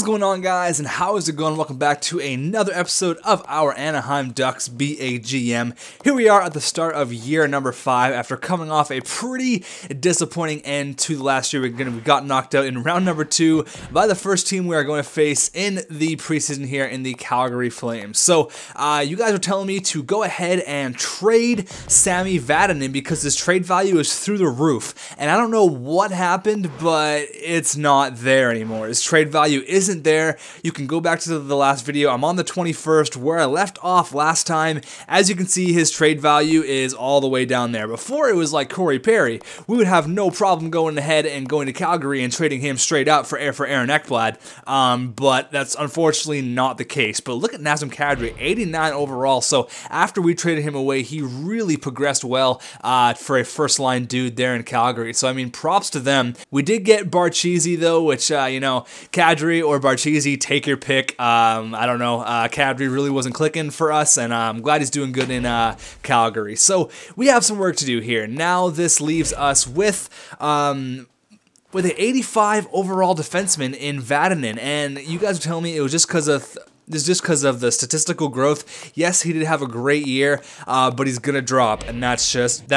going on, guys, and how is it going? Welcome back to another episode of our Anaheim Ducks BAGM. Here we are at the start of year number 5 after coming off a pretty disappointing end to the last year. We got knocked out in round number 2 by the first team we are going to face in the preseason here in the Calgary Flames. So you guys are telling me to go ahead and trade Sami Vatanen because his trade value is through the roof. And I don't know what happened, but it's not there anymore. His trade value isn't there. You can go back to the last video. I'm on the 21st where I left off last time. As you can see, his trade value is all the way down there. Before, it was like Corey Perry. We would have no problem going ahead and going to Calgary and trading him straight up for Aaron Ekblad, but that's unfortunately not the case. But look at Nazem Kadri, 89 overall. So after we traded him away, he really progressed well for a first-line dude there in Calgary. So I mean, props to them. We did get Barchese though, which you know, Kadri or Barchese, take your pick. I don't know. Kadri really wasn't clicking for us, and I'm glad he's doing good in Calgary. So we have some work to do here. Now this leaves us with an 85 overall defenseman in Vatanen, and you guys are telling me it was just because of the statistical growth. Yes, he did have a great year, but he's gonna drop, and that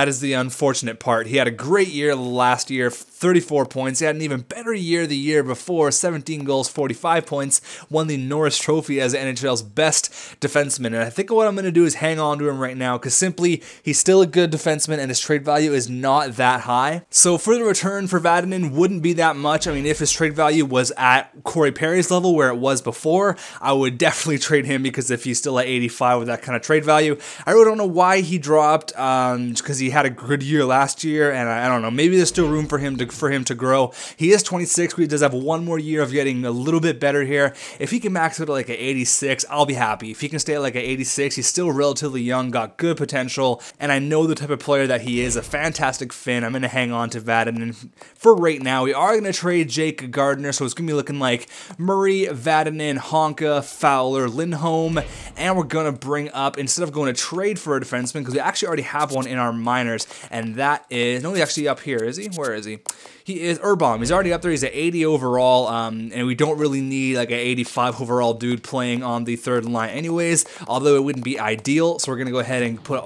is the unfortunate part. He had a great year last year, 34 points. He had an even better year the year before, 17 goals, 45 points, won the Norris Trophy as NHL's best defenseman. And I think what I'm gonna do is hang on to him right now, because simply, he's still a good defenseman, and his trade value is not that high. So further return for Vatanen wouldn't be that much. I mean, if his trade value was at Corey Perry's level, where it was before, I would definitely trade him, because if he's still at 85 with that kind of trade value, I really don't know why he dropped, because he had a good year last year, and I don't know, maybe there's still room for him to grow. He is 26, he does have one more year of getting a little bit better here. If he can max out at like an 86, I'll be happy. If he can stay at like an 86, he's still relatively young, got good potential, and I know the type of player that he is, a fantastic Finn. I'm going to hang on to Vatanen for right now. We are going to trade Jake Gardiner, so it's going to be looking like Murray, Vatanen, Honka, Fowler, Lindholm, and we're going to bring up, instead of going to trade for a defenseman, because we actually already have one in our minors, and that is, no, he's actually up here, is he? Where is he? He is Urbom. He's already up there. He's at 80 overall, and we don't really need like an 85 overall dude playing on the third line anyways, although it wouldn't be ideal, so we're going to go ahead and put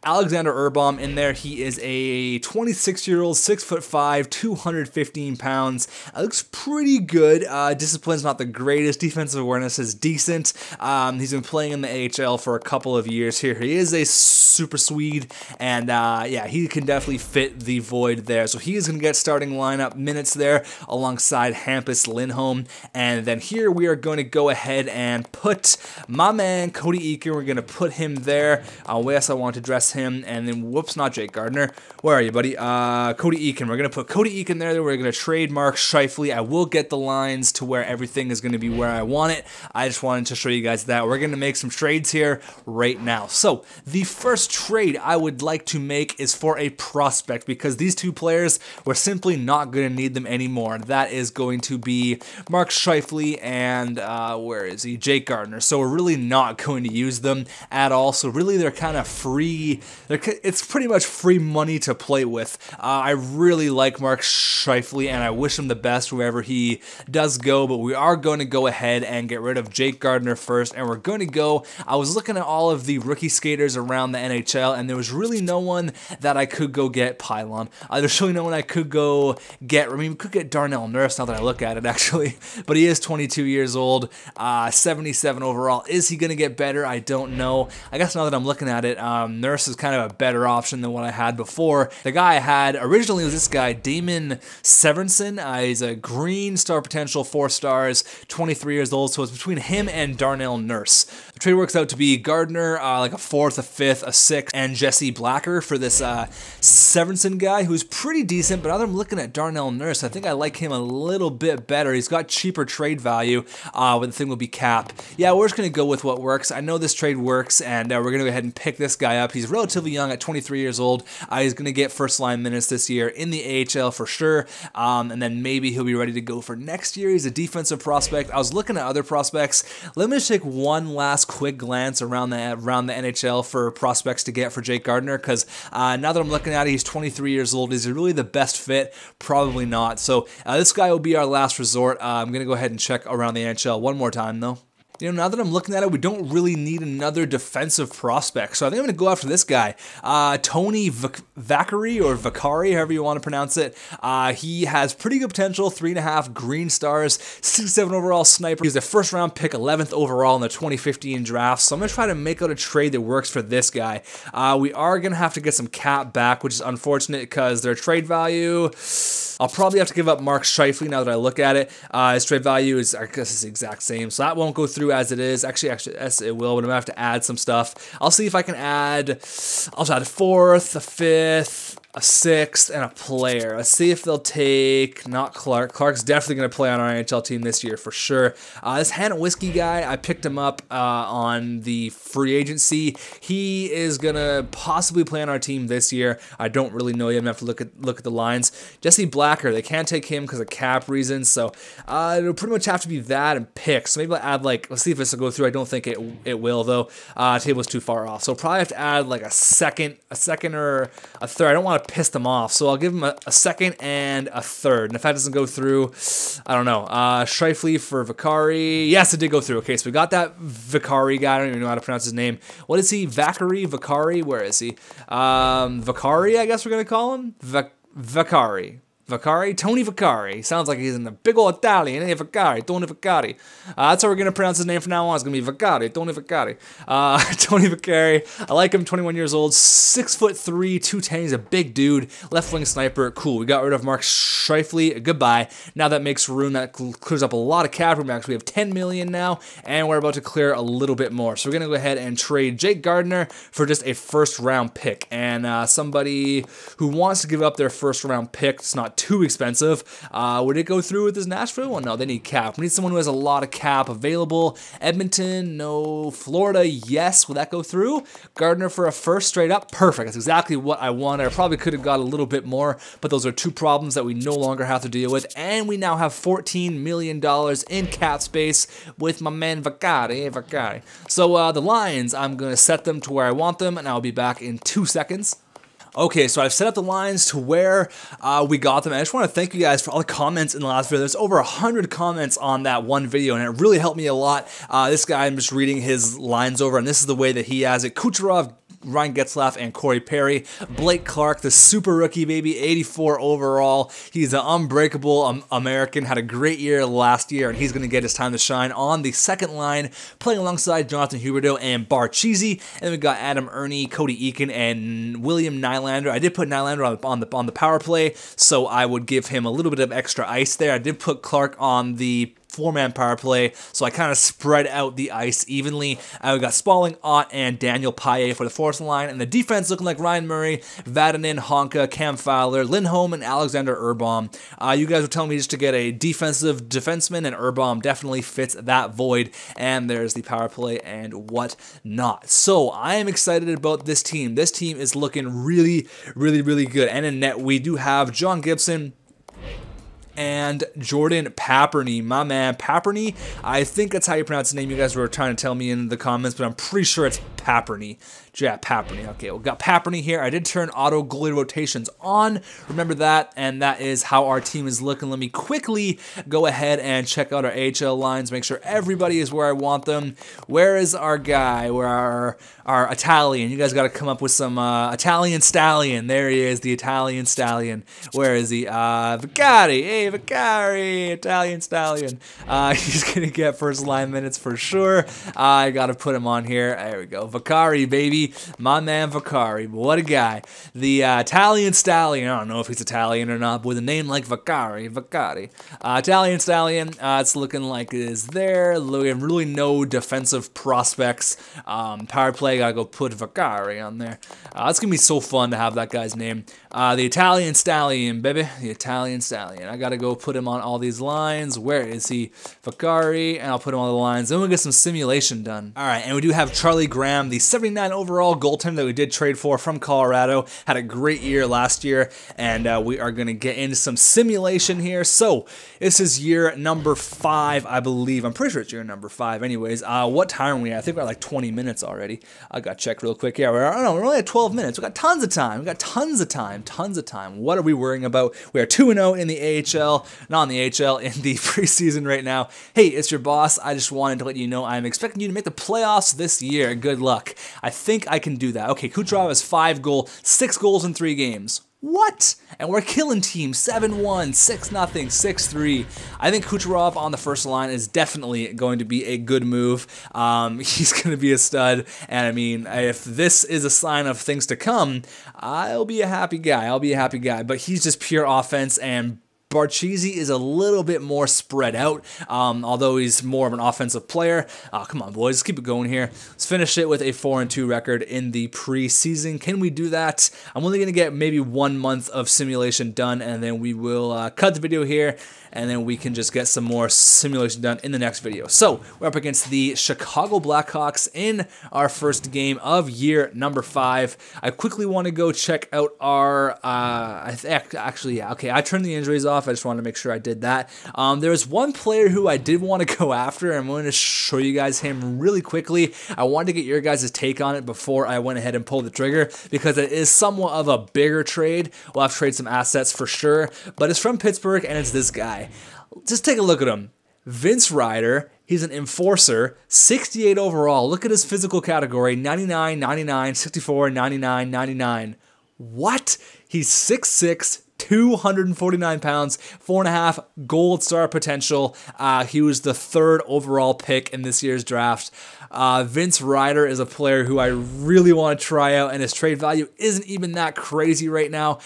Alexander Urbom in there. He is a 26-year-old, 6'5", 215 pounds. Looks pretty good. Discipline's not the greatest. Defensive awareness is decent. He's been playing in the AHL for a couple of years here. He is a super Swede, and yeah, he can definitely fit the void there. So he is going to get starting lineup minutes there alongside Hampus Lindholm. And then here we are going to go ahead and put my man Cody Eakin. We're going to put him there. Yes, I want to dress him. And then, whoops, not Jake Gardiner. Where are you, buddy? Cody Eakin. We're going to put Cody Eakin there. We're going to trade Mark Scheifele. I will get the lines to where everything is going to be where I want it. I just wanted to show you guys that. We're going to make some trades here right now. So the first trade I would like to make is for a prospect, because these two players, we're simply not going to need them anymore. That is going to be Mark Scheifele and where is he? Jake Gardiner. So we're really not going to use them at all. So really, they're kind of free. It's pretty much free money to play with. I really like Mark Scheifele, and I wish him the best wherever he does go. But we are going to go ahead and get rid of Jake Gardiner first, and we're going to go. I was looking at all of the rookie skaters around the NHL, and there was really no one that I could go get. Pylon. There's really no one I could go get. I mean, we could get Darnell Nurse now that I look at it, actually. But he is 22 years old, 77 overall. Is he going to get better? I don't know. I guess now that I'm looking at it, Nurse is kind of a better option than what I had before. The guy I had originally was this guy, Damon Severinson. He's a green star potential, 4 stars, 23 years old. So it's between him and Darnell Nurse. The trade works out to be Gardner, like a 4th, a 5th, a 6th, and Jesse Blacker for this Severinson guy, who's pretty decent. But now that I'm looking at Darnell Nurse, I think I like him a little bit better. He's got cheaper trade value, but the thing will be cap. Yeah, we're just going to go with what works. I know this trade works, and we're going to go ahead and pick this guy up. He's relatively young at 23 years old. He's going to get first-line minutes this year in the AHL for sure, and then maybe he'll be ready to go for next year. He's a defensive prospect. I was looking at other prospects prospects. Let me just take one last quick glance around the NHL for prospects to get for Jake Gardiner, because now that I'm looking at it, he's 23 years old. Is he really the best fit? Probably not. So this guy will be our last resort. I'm going to go ahead and check around the NHL one more time, though. You know, now that I'm looking at it, we don't really need another defensive prospect. So I think I'm going to go after this guy, Tony Vakari, or Vakari, however you want to pronounce it. He has pretty good potential, 3.5 green stars, 67 overall sniper. He was a first round pick, 11th overall in the 2015 draft. So I'm going to try to make out a trade that works for this guy. We are going to have to get some cap back, which is unfortunate because their trade value, I'll probably have to give up Mark Scheifele now that I look at it. His trade value is, I guess, it's the exact same. So that won't go through as it is. Actually, yes, it will, but I'm going to have to add some stuff. I'll see if I can add, I'll add a 4th, a 5th, a 6th, and a player. Let's see if they'll take, not Clark. Clark's definitely going to play on our NHL team this year for sure. This Hannah Whiskey guy, I picked him up on the free agency. He is going to possibly play on our team this year. I don't really know yet. I'm going to have to look at the lines. Jesse Blacker, they can't take him because of cap reasons, so it'll pretty much have to be that and picks. So maybe I'll add, like, let's see if this will go through. I don't think it will, though. Table's too far off. So I'll probably have to add like a second or a third. I don't want to piss them off, so I'll give him a second and a third. And if that doesn't go through, I don't know. Scheifele for Vakari. Yes, it did go through. Okay, so we got that Vakari guy. I don't even know how to pronounce his name. What is he? Vakari? Where is he? Vakari, I guess we're going to call him? Vakari. Tony Vakari. Sounds like he's in the big old Italian. Hey, Vakari, Tony Vakari. That's how we're going to pronounce his name from now on. It's going to be Vakari, Tony Vakari. Tony Vakari. I like him, 21 years old, 6'3", 210. He's a big dude. Left wing sniper. Cool. We got rid of Mark Scheifele. Goodbye. Now that makes room. That clears up a lot of cap room. Actually, we have 10 million now, and we're about to clear a little bit more. So we're going to go ahead and trade Jake Gardiner for just a first round pick. And somebody who wants to give up their first round pick, it's not too expensive. Would it go through with this Nashville one? No, they need cap. We need someone who has a lot of cap available. Edmonton, no. Florida, yes. Will that go through? Gardner for a first, straight up. Perfect. That's exactly what I wanted. I probably could have got a little bit more, but those are two problems that we no longer have to deal with. And we now have $14 million in cap space with my man Vakari. So the lines, I'm going to set them to where I want them, and I'll be back in 2 seconds. Okay, so I've set up the lines to where we got them. I just want to thank you guys for all the comments in the last video. There's over 100 comments on that one video, and it really helped me a lot. This guy, I'm just reading his lines over, and this is the way that he has it. Kucherov, Ryan Getzlaf, and Corey Perry. Blake Clark, the super rookie, baby, 84 overall. He's an unbreakable American, had a great year last year, and he's going to get his time to shine on the second line, playing alongside Jonathan Huberdeau and Bar Cheesy. And then we got Adam Ernie, Cody Eakin, and William Nylander. I did put Nylander on the power play, so I would give him a little bit of extra ice there. I did put Clark on the 4-man power play, so I kind of spread out the ice evenly. We got Spalling, Ott, and Daniel Paille for the fourth line, and the defense looking like Ryan Murray, Vatanen, Honka, Cam Fowler, Lindholm, and Alexander Urban. You guys were telling me just to get a defensive defenseman, and Urban definitely fits that void, and there's the power play and whatnot. So I am excited about this team. This team is looking really, really, really good, and in net we do have John Gibson and Jordan Paperny, my man. Paperny, I think that's how you pronounce his name. You guys were trying to tell me in the comments, but I'm pretty sure it's Paperny. Yeah, Paperny. Okay, we got Paperny here. I did turn auto goalie rotations on. Remember that, and that is how our team is looking. Let me quickly go ahead and check out our AHL lines, make sure everybody is where I want them. Where is our guy? Where our Italian? You guys got to come up with some Italian Stallion. There he is, the Italian Stallion. Where is he? Vicari. Hey, Vicari, Italian Stallion. He's going to get first line minutes for sure. I got to put him on here. There we go. Vicari, baby. My man Vicari. What a guy. The Italian Stallion. I don't know if he's Italian or not, but with a name like Vicari. Italian Stallion. It's looking like it is there. We have really no defensive prospects. Power play, gotta go put Vicari on there. It's going to be so fun to have that guy's name. The Italian Stallion, baby. The Italian Stallion. I gotta gotta go put him on all these lines. Where is he? Fakari, and I'll put him on the lines. Then we'll get some simulation done. All right, and we do have Charlie Graham, the 79 overall goaltender that we did trade for from Colorado. Had a great year last year, and we are gonna get into some simulation here. So this is year number 5, I believe. I'm pretty sure it's year number 5. Anyways, what time are we at? I think we're at like 20 minutes already. I got to check real quick. Yeah, we're only at 12 minutes. We got tons of time. We got tons of time. What are we worrying about? We are 2-0 in the AHL, not in the AHL, in the preseason right now. Hey, it's your boss. I just wanted to let you know I'm expecting you to make the playoffs this year. Good luck. I think I can do that. Okay, Kucherov has 5 goals, 6 goals in 3 games. What? And we're killing teams 7-1, 6-0, 6-3. I think Kucherov on the first line is definitely going to be a good move. He's going to be a stud. And I mean, if this is a sign of things to come, I'll be a happy guy. But he's just pure offense, and Barchese is a little bit more spread out, although he's more of an offensive player. Come on, boys, let's keep it going here. Let's finish it with a 4-2 record in the preseason. Can we do that? I'm only going to get maybe 1 month of simulation done, and then we will cut the video here, and then we can just get some more simulation done in the next video. So we're up against the Chicago Blackhawks in our first game of year number 5. I quickly want to go check out our, actually, yeah, okay, I turned the injuries off. I just wanted to make sure I did that. There was one player who I did want to go after, and I'm going to show you guys him really quickly. I wanted to get your guys' take on it before I went ahead and pulled the trigger, because it is somewhat of a bigger trade. We'll have to trade some assets for sure, but it's from Pittsburgh, and it's this guy. Just take a look at him. Vince Ryder. He's an enforcer, 68 overall. Look at his physical category, 99, 99, 64, 99, 99. What? He's 6'6", 249 pounds, 4.5 gold star potential. He was the 3rd overall pick in this year's draft. Vince Ryder is a player who I really want to try out, and his trade value isn't even that crazy right now.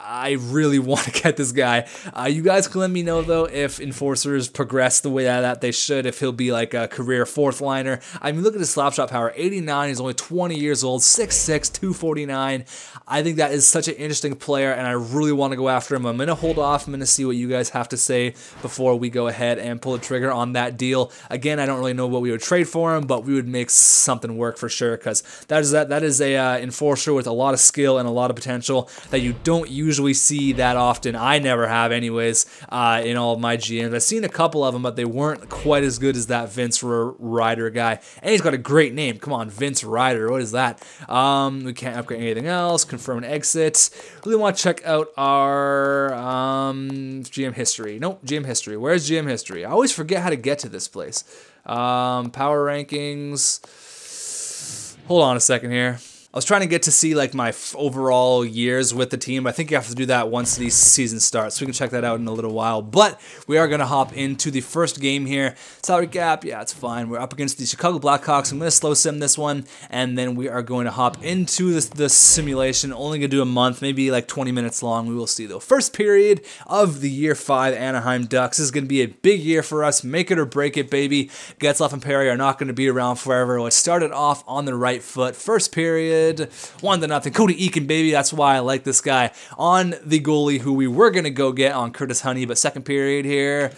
I really want to get this guy. You guys can let me know, though, if enforcers progress the way that they should, if he'll be like a career 4th liner. I mean, look at his slap shot power, 89. He's only 20 years old, 6'6", 249. I think that is such an interesting player, and I really want to go after him. I'm going to hold off. I'm going to see what you guys have to say before we go ahead and pull the trigger on that deal. Again, I don't really know what we would trade for him, but we would make something work for sure, because that is a enforcer with a lot of skill and a lot of potential that you don't usually see that often. I never have anyways in all of my GMs. I've seen a couple of them, but they weren't quite as good as that Vince Ryder guy. And he's got a great name. Come on, Vince Ryder. What is that? We can't upgrade anything else. Confirm an exit. Really want to check out our GM history. Nope, GM history. Where's GM history? I always forget how to get to this place. Power rankings. Hold on a second here. I was trying to get to see like my overall years with the team. I think you have to do that once the season starts, so we can check that out in a little while. But we are going to hop into the first game here. Salary cap, yeah, it's fine. We're up against the Chicago Blackhawks. I'm going to slow sim this one, and then we are going to hop into this simulation. Only going to do a month, maybe like 20 minutes long. We will see, though. First period of the year 5 Anaheim Ducks. This is going to be a big year for us. Make it or break it, baby. Getzlaf and Perry are not going to be around forever. Let's start it off on the right foot. First period. 1-0. Cody Eakin, baby. That's why I like this guy on the goalie who we were going to go get on Curtis Honey. But second period here,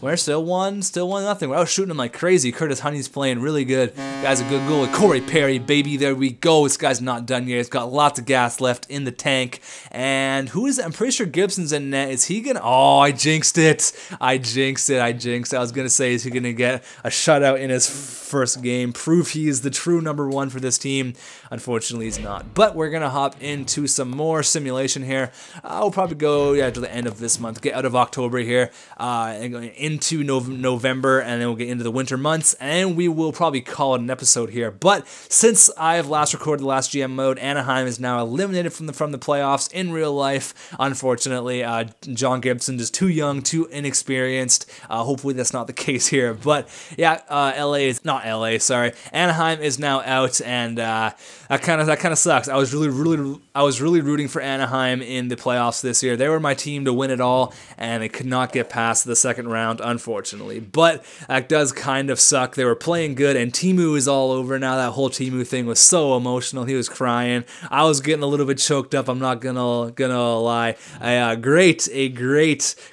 we're still 1-0. We're out shooting him like crazy. Curtis Honey's playing really good. Guy's a good goalie. Corey Perry, baby. There we go. This guy's not done yet. He's got lots of gas left in the tank. And who is it? I'm pretty sure Gibson's in net. Is he going to... Oh, I jinxed it. I jinxed it. I was going to say, is he going to get a shutout in his first game? Prove he is the true #1 for this team. Unfortunately, he's not. But we're going to hop into some more simulation here. I'll probably go to the end of this month. Get out of October here. And go into November, and then we'll get into the winter months, and we will probably call it an episode here. But since I've last recorded the last GM mode, Anaheim is now eliminated from the playoffs in real life. Unfortunately, John Gibson is too young, too inexperienced. Hopefully that's not the case here. But yeah, Anaheim is now out, and that kind of sucks. I was really rooting for Anaheim in the playoffs this year. They were my team to win it all, and they could not get past the second round, unfortunately. But that does kind of suck. They were playing good, and Timu is all over now. That whole Timu thing was so emotional. He was crying. I was getting a little bit choked up. I'm not gonna lie. A great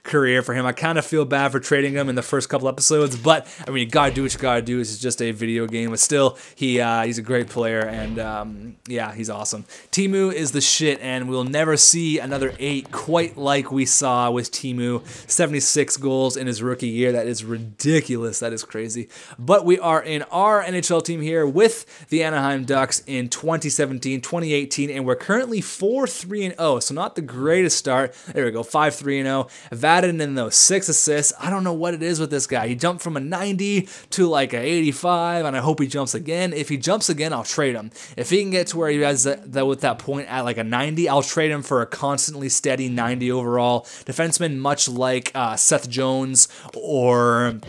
career for him. I kind of feel bad for trading him in the first couple episodes, but I mean, you gotta do what you gotta do. It's just a video game, but still, he's a great player, and yeah, he's awesome. Timu is the shit, and we'll never see another 8 quite like we saw with Timu. 76 goals in his rookie year. That is ridiculous. That is crazy. But we are in our NHL team here with the Anaheim Ducks in 2017, 2018, and we're currently 4-3-0. So not the greatest start. There we go, 5-3-0. Vatanen, though, 6 assists. I don't know what it is with this guy. He jumped from a 90 to like a 85, and I hope he jumps again. If he jumps again, I'll trade him. If he can get to where he has that with that point at like a 90, I'll trade him for a constantly steady 90 overall defenseman, much like Seth Jones or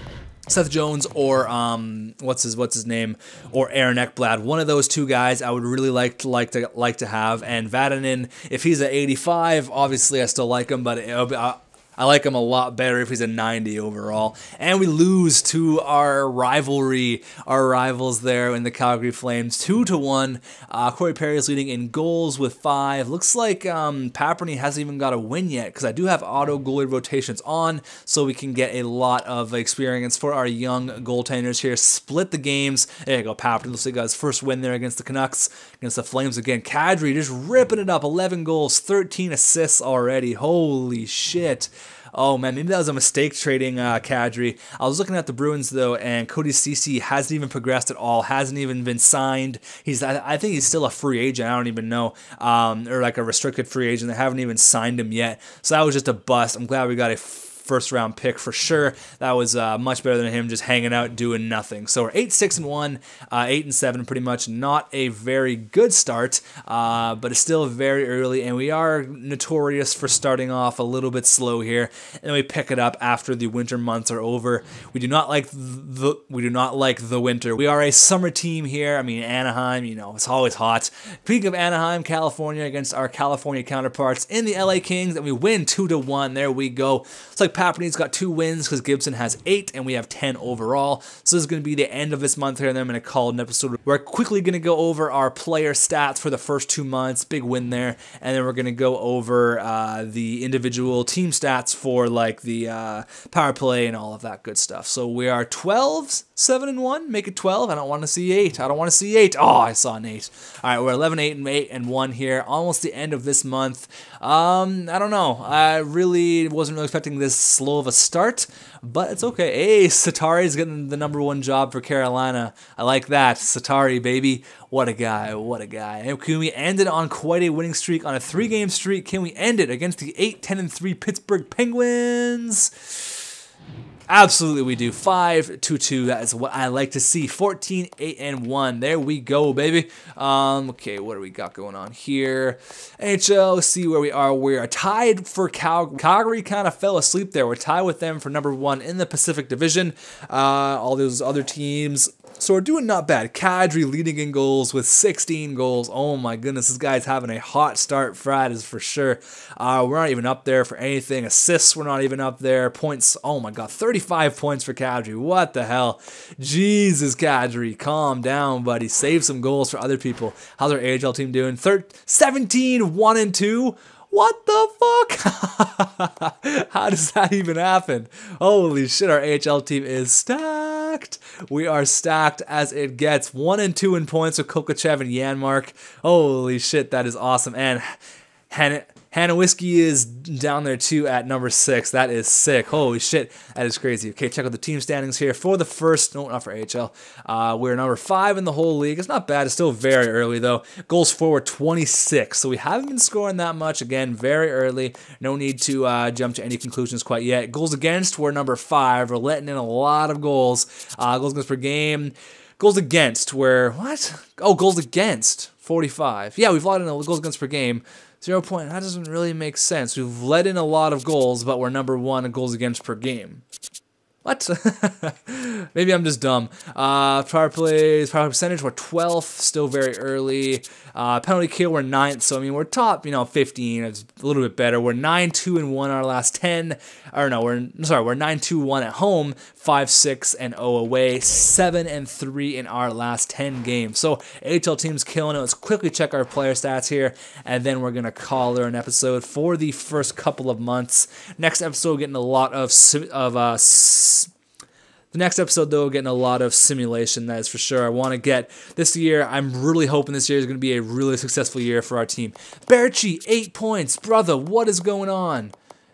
what's his name, or Aaron Ekblad. One of those two guys I would really like to have. And Vatanen, if he's at 85, obviously I still like him, but I like him a lot better if he's a 90 overall. And we lose to our rivals there in the Calgary Flames, 2-1. Corey Perry is leading in goals with 5. Looks like Paperny hasn't even got a win yet, because I do have auto goalie rotations on, so we can get a lot of experience for our young goaltenders here. Split the games. There you go, Paperny looks like he got his first win there against the Canucks, against the Flames again. Kadri just ripping it up, 11 goals, 13 assists already. Holy shit. Oh man, maybe that was a mistake trading Kadri. I was looking at the Bruins though, and Cody Ceci hasn't even progressed at all, hasn't even been signed. I think he's still a free agent, I don't even know, or like a restricted free agent. They haven't even signed him yet. So that was just a bust. I'm glad we got a first round pick for sure. That was much better than him just hanging out doing nothing. So we're 8-6-1, 8-7 pretty much. Not a very good start, but it's still very early, and we are notorious for starting off a little bit slow here, and then we pick it up after the winter months are over. We do not like the winter. We are a summer team here. I mean, Anaheim, you know, it's always hot. Speaking of Anaheim, California against our California counterparts in the LA Kings, and we win 2-1. There we go. It's like Paperny's got 2 wins because Gibson has 8, and we have 10 overall. So this is going to be the end of this month here, and then I'm going to call it an episode. We're quickly going to go over our player stats for the first 2 months. Big win there. And then we're going to go over the individual team stats for like the power play and all of that good stuff. So we are 12-7-1. Make it 12. I don't want to see 8. I don't want to see 8. Oh, I saw an 8. All right, we're 11-8-1 here. Almost the end of this month. I don't know. I really wasn't really expecting this slow of a start, but it's okay. Hey, Satari's getting the #1 job for Carolina. I like that. Satari, baby. What a guy. What a guy. And can we end it on quite a winning streak, on a 3-game streak? Can we end it against the 8-10-3 Pittsburgh Penguins? Absolutely we do. 5-2-2. That is what I like to see. 14-8-1. There we go, baby. Okay, what do we got going on here? NHL, let's see where we are. We are tied for Calgary. Kind of fell asleep there. We're tied with them for #1 in the Pacific Division. All those other teams. So we're doing not bad. Kadri leading in goals with 16 goals. Oh my goodness, this guy's having a hot start. That is for sure. We're not even up there for anything. Assists, we're not even up there. Points, oh my god, 35 points for Kadri. What the hell? Jesus, Kadri, calm down, buddy. Save some goals for other people. How's our AHL team doing? 17-1-2. What the fuck? How does that even happen? Holy shit, our AHL team is stacked. We are stacked as it gets. 1-2 in points with Kokachev and Janmark. Holy shit, that is awesome. And Hannah Whiskey is down there too at #6. That is sick. Holy shit, that is crazy. Okay, check out the team standings here for the first, no, not for AHL. We're #5 in the whole league. It's not bad. It's still very early though. Goals for, we're 26. So we haven't been scoring that much. Again, very early. No need to jump to any conclusions quite yet. Goals against, we're #5. We're letting in a lot of goals. Goals against per game. Goals against, we're, what? Oh, goals against, 45. Yeah, we've let in goals against per game. 0 point. That doesn't really make sense. We've let in a lot of goals, but we're #1 in goals against per game. What? Maybe I'm just dumb. Power plays, power percentage, we're 12th, still very early. Penalty kill, we're 9th, so I mean, we're top, 15, it's a little bit better. We're 9-2-1 our last 10, or no, we're 9-2-1 at home, 5-6-0 away, 7-3 in our last 10 games. So, AHL team's killing it. Let's quickly check our player stats here, and then we're going to call her an episode for the first couple of months. Next episode, getting a lot of the next episode, though, getting a lot of simulation, that is for sure. I want to get this year, I'm really hoping this year is going to be a really successful year for our team. Berchi, 8 points. Brother, what is going on?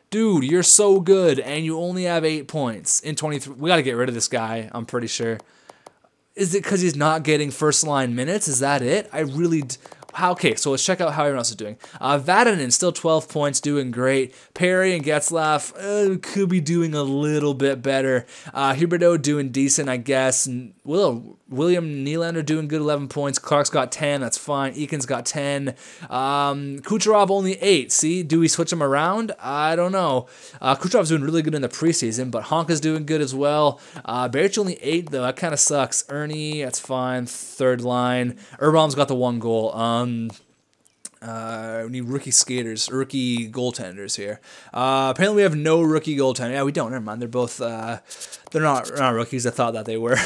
Dude, you're so good, and you only have 8 points in 23. We got to get rid of this guy, I'm pretty sure. Is it because he's not getting first-line minutes? Is that it? I really... Okay, so let's check out how everyone else is doing. Vatanen, still 12 points, doing great. Perry and Getzlaf could be doing a little bit better. Huberdeau doing decent, I guess. And William Nylander doing good, 11 points. Clark's got 10, that's fine. Eakin's got 10. Kucherov only 8. See, do we switch him around? I don't know. Kucherov's doing really good in the preseason, but Honka's doing good as well. Barrich only 8, though. That kind of sucks. Ernie, that's fine. Third line. Urban's got the 1 goal. We need rookie skaters, rookie goaltenders here. Apparently we have no rookie goaltender. Yeah, we don't. Never mind. They're both, they're not rookies. I thought that they were.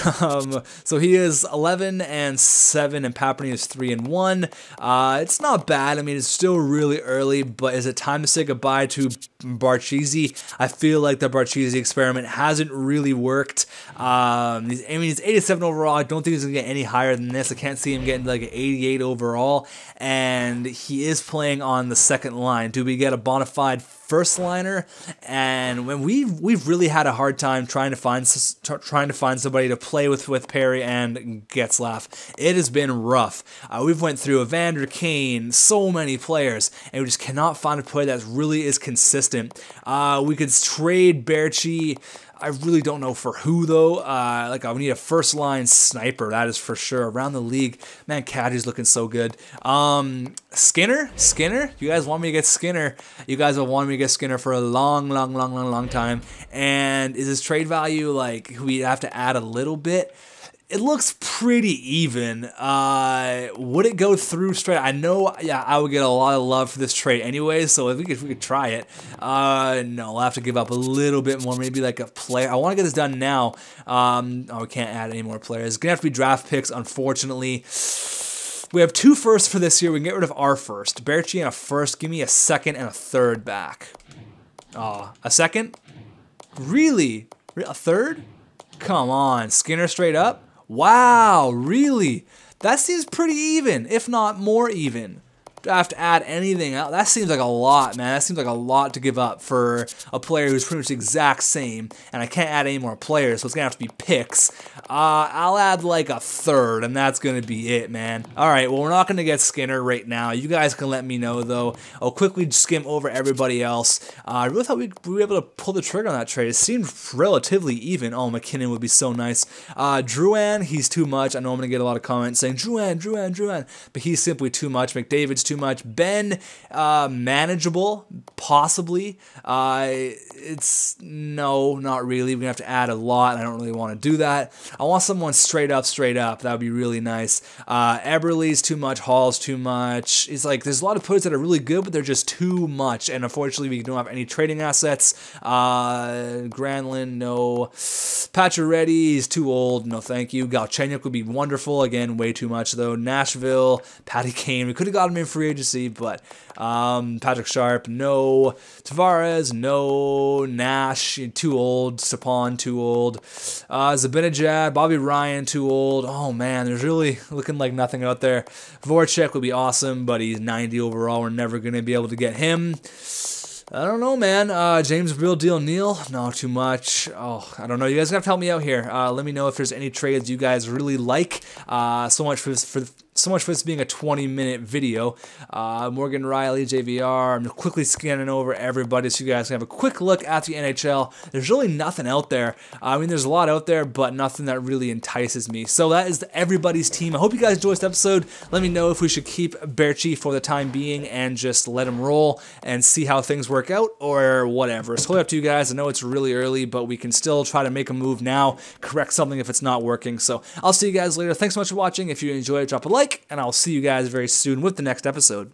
So he is 11-7, and Paperny is 3-1. It's not bad. I mean, it's still really early, but is it time to say goodbye to Barchese? I feel like the Barchese experiment hasn't really worked. He's 87 overall. I don't think he's gonna get any higher than this. I can't see him getting like an 88 overall, and he is playing on the second line. Do we get a bona fide first liner? And when we've really had a hard time trying to find somebody to play with Perry and Getzlaf. It has been rough. We've went through Evander Kane, so many players, and we just cannot find a player that really is consistent. We could trade Berchi. I really don't know for who, though. Like, I would need a first-line sniper, that is for sure. Around the league, man, Kadri's looking so good. Skinner? You guys want me to get Skinner? You guys have wanted me to get Skinner for a long time. And is his trade value, like, we have to add a little bit? It looks pretty even. Would it go through straight? I know, yeah, I would get a lot of love for this trade anyway, so if we could try it. No, we'll have to give up a little bit more, maybe like a player. I want to get this done now. Oh, we can't add any more players. It's going to have to be draft picks, unfortunately. We have 2 firsts for this year. We can get rid of our first. Berchi and a first. Give me a second and a third back. Oh, a second? Really? A third? Come on. Skinner straight up? Wow, really? That seems pretty even, if not more even. Do I have to add anything else? That seems like a lot, man. That seems like a lot to give up for a player who's pretty much the exact same, and I can't add any more players, so it's going to have to be picks. I'll add like a third, and that's going to be it, man. All right, well, we're not going to get Skinner right now. You guys can let me know, though. I'll quickly skim over everybody else. I really thought we'd be able to pull the trigger on that trade. It seemed relatively even. Oh, McKinnon would be so nice. Drouin, he's too much. I know I'm going to get a lot of comments saying, Drouin, but he's simply too much. McDavid's too much. Ben, manageable, possibly. It's no, not really. We're gonna have to add a lot, and I don't really want to do that. I want someone straight up. That would be really nice. Eberle's too much. Hall's too much. It's like there's a lot of players that are really good, but they're just too much, and unfortunately, we don't have any trading assets. Granlund, no. Pacioretty, he's too old. No, thank you. Galchenyuk would be wonderful. Again, way too much though. Nashville, Patty Kane. We could have got him in free agency, but Patrick Sharp, no. Tavares, no. Nash, too old. Sapon, too old. Zabinajad, Bobby Ryan, too old. Oh man, there's really looking like nothing out there. Voracek would be awesome, but he's 90 overall. We're never going to be able to get him. I don't know, man. James Real Deal Neal? No, too much. Oh, I don't know. You guys have to help me out here. Let me know if there's any trades you guys really like. So so much for this being a 20-minute video. Morgan Riley, JVR, I'm quickly scanning over everybody so you guys can have a quick look at the NHL. There's really nothing out there. I mean, there's a lot out there, but nothing that really entices me. So that is everybody's team. I hope you guys enjoyed this episode. Let me know if we should keep Berchi for the time being and just let him roll and see how things work out or whatever. It's totally up to you guys. I know it's really early, but we can still try to make a move now, correct something if it's not working. So I'll see you guys later. Thanks so much for watching. If you enjoyed, drop a like, and I'll see you guys very soon with the next episode.